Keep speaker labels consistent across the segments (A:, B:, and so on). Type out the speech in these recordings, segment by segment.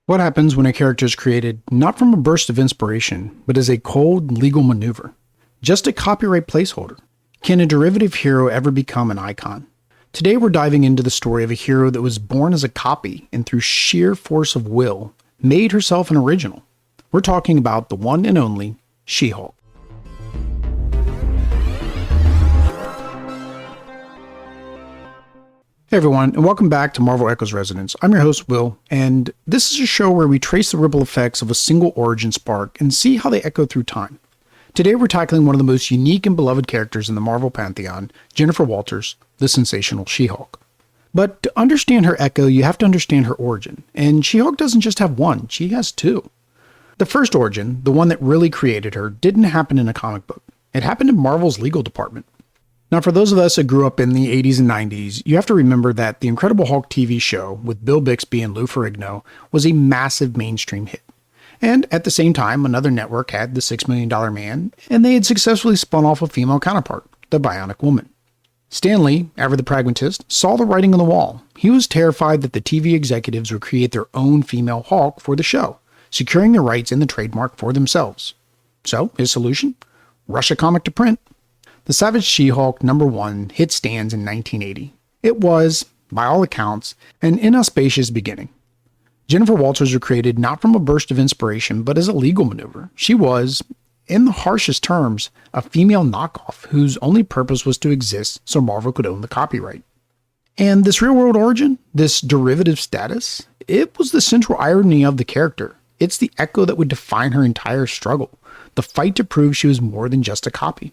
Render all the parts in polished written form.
A: What happens when a character is created not from a burst of inspiration, but as a cold legal maneuver? Just a copyright placeholder? Can a derivative hero ever become an icon? Today we're diving into the story of a hero that was born as a copy and through sheer force of will, made herself an original. We're talking about the one and only She-Hulk. Hey everyone, and welcome back to Marvel Echoes Resonance. I'm your host, Will, and this is a show where we trace the ripple effects of a single origin spark and see how they echo through time. Today we're tackling one of the most unique and beloved characters in the Marvel Pantheon, Jennifer Walters, the Sensational She-Hulk. But to understand her echo, you have to understand her origin, and She-Hulk doesn't just have one, she has two. The first origin, the one that really created her, didn't happen in a comic book. It happened in Marvel's legal department. Now, for those of us that grew up in the 80s and 90s, you have to remember that the Incredible Hulk TV show with Bill Bixby and Lou Ferrigno was a massive mainstream hit. And at the same time, another network had the $6 Million Man, and they had successfully spun off a female counterpart, the Bionic Woman. Stan Lee, ever the pragmatist, saw the writing on the wall. He was terrified that the TV executives would create their own female Hulk for the show, securing the rights and the trademark for themselves. So, his solution? Rush a comic to print. The Savage She-Hulk #1 hit stands in 1980. It was, by all accounts, an inauspicious beginning. Jennifer Walters was created not from a burst of inspiration, but as a legal maneuver. She was, in the harshest terms, a female knockoff whose only purpose was to exist so Marvel could own the copyright. And this real-world origin, this derivative status, it was the central irony of the character. It's the echo that would define her entire struggle, the fight to prove she was more than just a copy.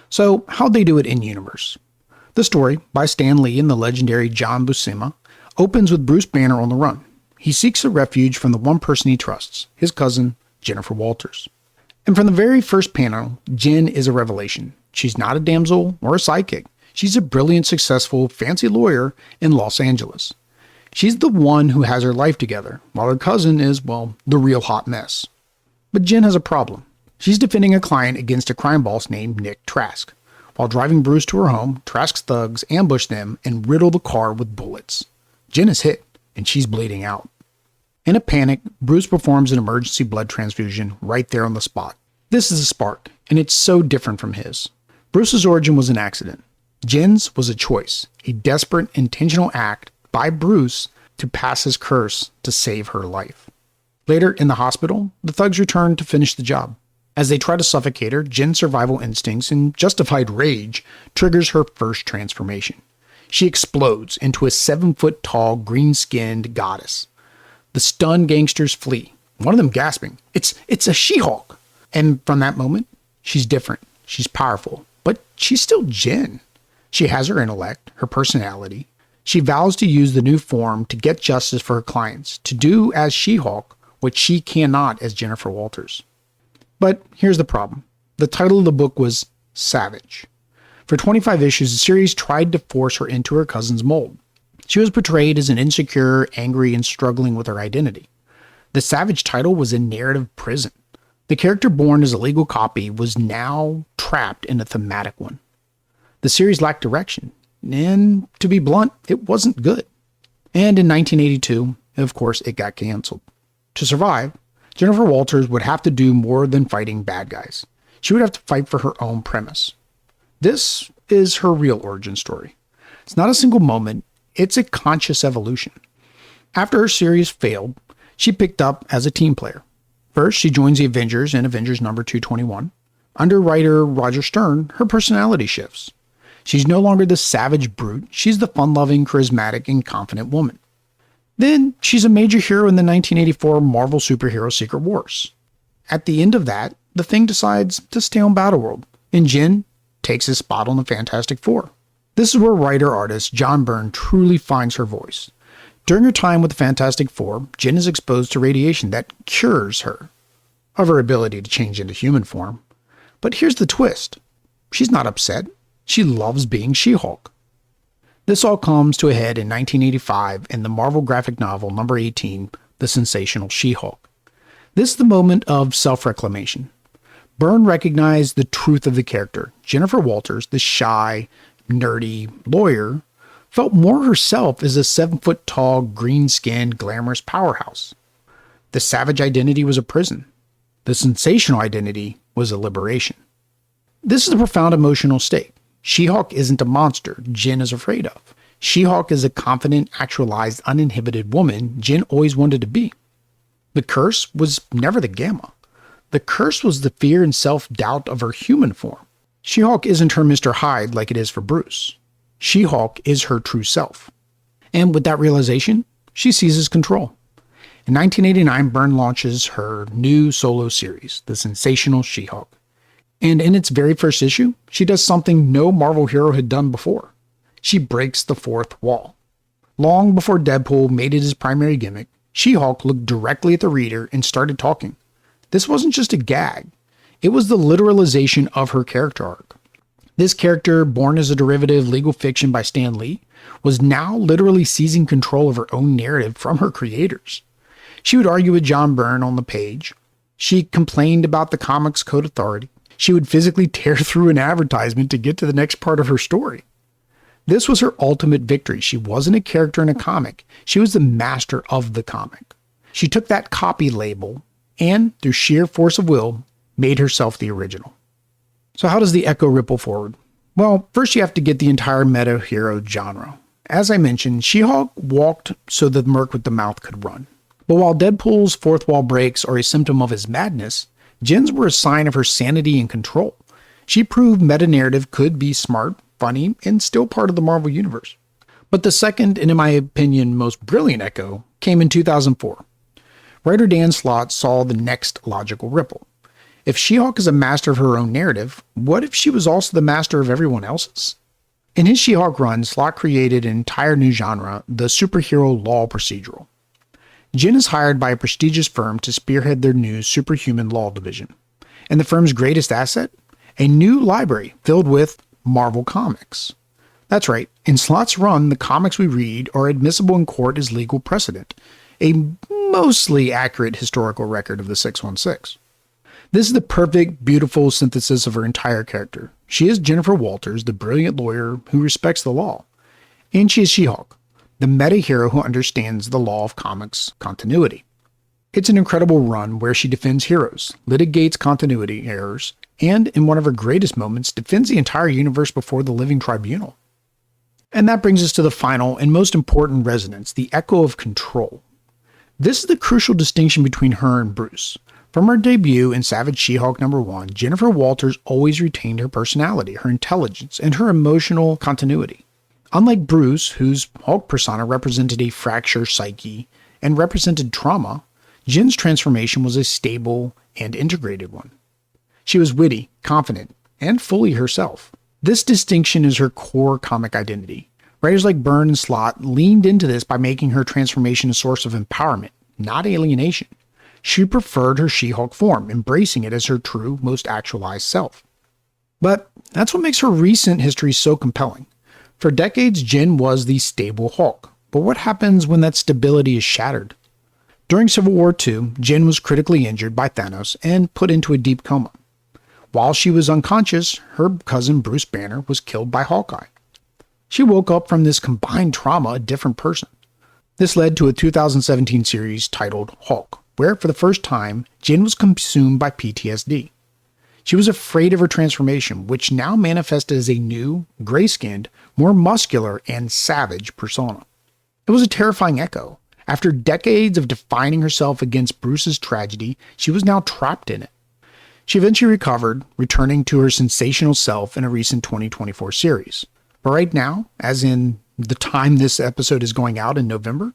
A: So, how'd they do it in-universe? The story, by Stan Lee and the legendary John Buscema, opens with Bruce Banner on the run. He seeks a refuge from the one person he trusts, his cousin, Jennifer Walters. And from the very first panel, Jen is a revelation. She's not a damsel or a sidekick. She's a brilliant, successful, fancy lawyer in Los Angeles. She's the one who has her life together, while her cousin is, well, the real hot mess. But Jen has a problem. She's defending a client against a crime boss named Nick Trask. While driving Bruce to her home, Trask's thugs ambush them and riddle the car with bullets. Jen is hit, and she's bleeding out. In a panic, Bruce performs an emergency blood transfusion right there on the spot. This is a spark, and it's so different from his. Bruce's origin was an accident. Jen's was a choice, a desperate, intentional act by Bruce to pass his curse to save her life. Later, in the hospital, the thugs return to finish the job. As they try to suffocate her, Jen's survival instincts and justified rage triggers her first transformation. She explodes into a 7-foot-tall, green-skinned goddess. The stunned gangsters flee, one of them gasping, It's a She-Hulk! And from that moment, she's different, she's powerful, but she's still Jen. She has her intellect, her personality. She vows to use the new form to get justice for her clients, to do as She-Hulk what she cannot as Jennifer Walters. But here's the problem. The title of the book was Savage. For 25 issues, the series tried to force her into her cousin's mold. She was portrayed as an insecure, angry, and struggling with her identity. The Savage title was a narrative prison. The character born as a legal copy was now trapped in a thematic one. The series lacked direction, and to be blunt, it wasn't good. And in 1982, of course, it got canceled. To survive, Jennifer Walters would have to do more than fighting bad guys. She would have to fight for her own premise. This is her real origin story. It's not a single moment, it's a conscious evolution. After her series failed, she picked up as a team player. First, she joins the Avengers in Avengers number 221. Under writer Roger Stern, her personality shifts. She's no longer the savage brute, she's the fun-loving, charismatic, and confident woman. Then, she's a major hero in the 1984 Marvel superhero Secret Wars. At the end of that, the Thing decides to stay on Battleworld, and Jen takes his spot on the Fantastic Four. This is where writer-artist John Byrne truly finds her voice. During her time with the Fantastic Four, Jen is exposed to radiation that cures her of her ability to change into human form. But here's the twist. She's not upset. She loves being She-Hulk. This all comes to a head in 1985 in the Marvel graphic novel number 18, The Sensational She-Hulk. This is the moment of self-reclamation. Byrne recognized the truth of the character. Jennifer Walters, the shy, nerdy lawyer, felt more herself as a 7-foot-tall, green-skinned, glamorous powerhouse. The savage identity was a prison. The sensational identity was a liberation. This is a profound emotional state. She-Hulk isn't a monster Jen is afraid of. She-Hulk is a confident, actualized, uninhibited woman Jen always wanted to be. The curse was never the Gamma. The curse was the fear and self-doubt of her human form. She-Hulk isn't her Mr. Hyde like it is for Bruce. She-Hulk is her true self. And with that realization, she seizes control. In 1989, Byrne launches her new solo series, The Sensational She-Hulk. And in its very first issue, she does something no Marvel hero had done before. She breaks the fourth wall. Long before Deadpool made it his primary gimmick, She-Hulk looked directly at the reader and started talking. This wasn't just a gag. It was the literalization of her character arc. This character, born as a derivative legal fiction by Stan Lee, was now literally seizing control of her own narrative from her creators. She would argue with John Byrne on the page. She complained about the Comics Code Authority. She would physically tear through an advertisement to get to the next part of her story. This was her ultimate victory. She wasn't a character in a comic. She was the master of the comic. She took that copy label and, through sheer force of will, made herself the original. So how does the Echo ripple forward? Well, first you have to get the entire meta hero genre. As I mentioned, She-Hulk walked so the merc with the mouth could run. But while Deadpool's fourth wall breaks are a symptom of his madness, Jen's were a sign of her sanity and control. She proved meta-narrative could be smart, funny, and still part of the Marvel Universe. But the second, and in my opinion, most brilliant Echo came in 2004. Writer Dan Slott saw the next logical ripple. If She-Hulk is a master of her own narrative, what if she was also the master of everyone else's? In his She-Hulk run, Slott created an entire new genre, the superhero law procedural. Jen is hired by a prestigious firm to spearhead their new superhuman law division. And the firm's greatest asset? A new library filled with Marvel Comics. That's right, in Slott's run, the comics we read are admissible in court as legal precedent, a mostly accurate historical record of the 616. This is the perfect, beautiful synthesis of her entire character. She is Jennifer Walters, the brilliant lawyer who respects the law. And she is She-Hulk, the meta-hero who understands the law of comics continuity. It's an incredible run where she defends heroes, litigates continuity errors, and, in one of her greatest moments, defends the entire universe before the living tribunal. And that brings us to the final and most important resonance, the echo of control. This is the crucial distinction between her and Bruce. From her debut in Savage She-Hulk #1, Jennifer Walters always retained her personality, her intelligence, and her emotional continuity. Unlike Bruce, whose Hulk persona represented a fractured psyche and represented trauma, Jen's transformation was a stable and integrated one. She was witty, confident, and fully herself. This distinction is her core comic identity. Writers like Byrne and Slott leaned into this by making her transformation a source of empowerment, not alienation. She preferred her She-Hulk form, embracing it as her true, most actualized self. But that's what makes her recent history so compelling. For decades, Jen was the stable Hulk. But what happens when that stability is shattered? During Civil War II, Jen was critically injured by Thanos and put into a deep coma. While she was unconscious, her cousin Bruce Banner was killed by Hawkeye. She woke up from this combined trauma a different person. This led to a 2017 series titled Hulk, where for the first time, Jen was consumed by PTSD. She was afraid of her transformation, which now manifested as a new, gray-skinned, more muscular, and savage persona. It was a terrifying echo. After decades of defining herself against Bruce's tragedy, she was now trapped in it. She eventually recovered, returning to her sensational self in a recent 2024 series. But right now, as in the time this episode is going out in November,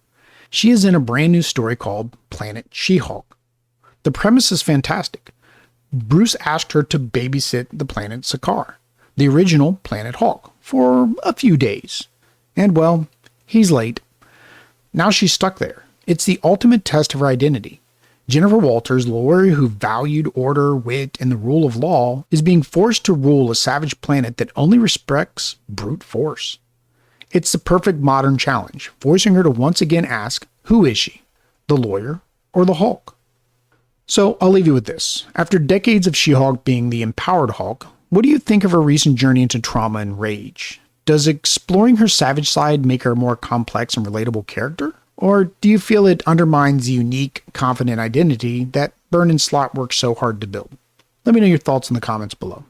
A: she is in a brand new story called Planet She-Hulk. The premise is fantastic. Bruce asked her to babysit the planet Sakaar, the original Planet Hulk, for a few days. And well, he's late. Now she's stuck there. It's the ultimate test of her identity. Jennifer Walters, the lawyer who valued order, wit, and the rule of law, is being forced to rule a savage planet that only respects brute force. It's the perfect modern challenge, forcing her to once again ask, who is she? The lawyer or the Hulk? So I'll leave you with this. After decades of She-Hulk being the empowered Hulk, what do you think of her recent journey into trauma and rage? Does exploring her savage side make her a more complex and relatable character? Or do you feel it undermines the unique, confident identity that Burn and Slott worked so hard to build? Let me know your thoughts in the comments below.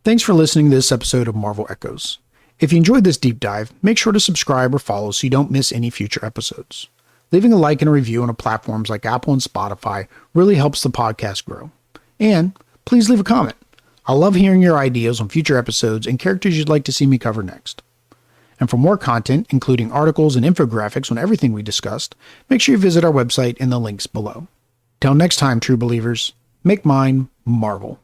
A: Thanks for listening to this episode of Marvel Echoes. If you enjoyed this deep dive, make sure to subscribe or follow so you don't miss any future episodes. Leaving a like and a review on platforms like Apple and Spotify really helps the podcast grow. And please leave a comment. I love hearing your ideas on future episodes and characters you'd like to see me cover next. And for more content, including articles and infographics on everything we discussed, make sure you visit our website in the links below. Till next time, true believers, make mine Marvel.